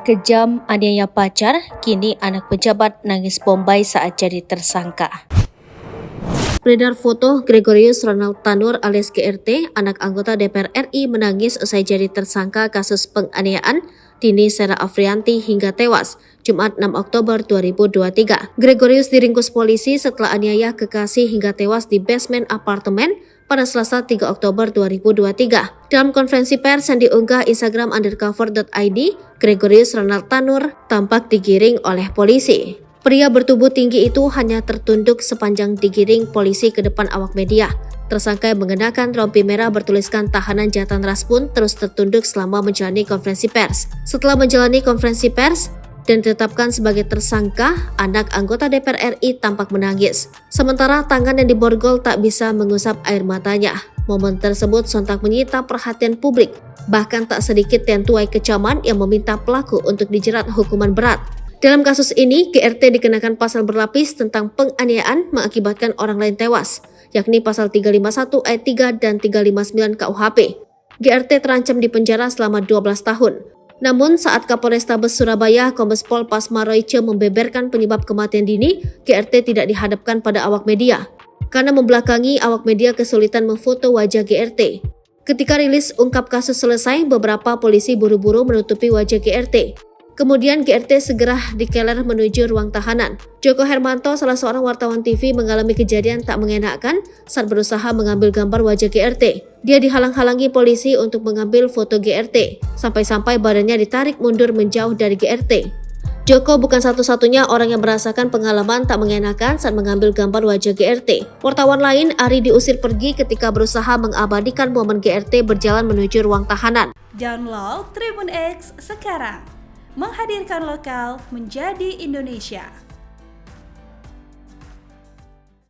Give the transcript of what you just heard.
Kejam aniaya pacar, kini anak pejabat nangis Bombay saat jadi tersangka. Beredar foto Gregorius Ronald Tanur alias GRT, anak anggota DPR RI menangis usai jadi tersangka kasus penganiayaan Dini Sera Afrianti hingga tewas, Jumat 6 Oktober 2023. Gregorius diringkus polisi setelah aniaya kekasih hingga tewas di basement apartemen pada Selasa 3 Oktober 2023. Dalam konferensi pers yang diunggah Instagram undercover.id, Gregorius Ronald Tanur tampak digiring oleh polisi. Pria bertubuh tinggi itu hanya tertunduk sepanjang digiring polisi ke depan awak media. Tersangka yang mengenakan rompi merah bertuliskan tahanan jatan ras pun terus tertunduk selama menjalani konferensi pers. Setelah menjalani konferensi pers dan ditetapkan sebagai tersangka, anak anggota DPR RI tampak menangis. Sementara tangan yang diborgol tak bisa mengusap air matanya. Momen tersebut sontak menyita perhatian publik. Bahkan tak sedikit yang tuai kecaman yang meminta pelaku untuk dijerat hukuman berat. Dalam kasus ini, GRT dikenakan pasal berlapis tentang penganiayaan mengakibatkan orang lain tewas, yakni pasal 351 ayat 3 dan 359 KUHP. GRT terancam dipenjara selama 12 tahun. Namun saat Kapolrestabes Surabaya Kombes Pol Pasma Royce membeberkan penyebab kematian Dini, GRT tidak dihadapkan pada awak media. Karena membelakangi awak media kesulitan memfoto wajah GRT. Ketika rilis ungkap kasus selesai, beberapa polisi buru-buru menutupi wajah GRT. Kemudian GRT segera dikeler menuju ruang tahanan. Joko Hermanto, salah seorang wartawan TV, mengalami kejadian tak mengenakan saat berusaha mengambil gambar wajah GRT. Dia dihalang-halangi polisi untuk mengambil foto GRT, sampai-sampai badannya ditarik mundur menjauh dari GRT. Joko bukan satu-satunya orang yang merasakan pengalaman tak mengenakan saat mengambil gambar wajah GRT. Wartawan lain, Ari, diusir pergi ketika berusaha mengabadikan momen GRT berjalan menuju ruang tahanan. Download Tribun X sekarang. Menghadirkan lokal menjadi Indonesia.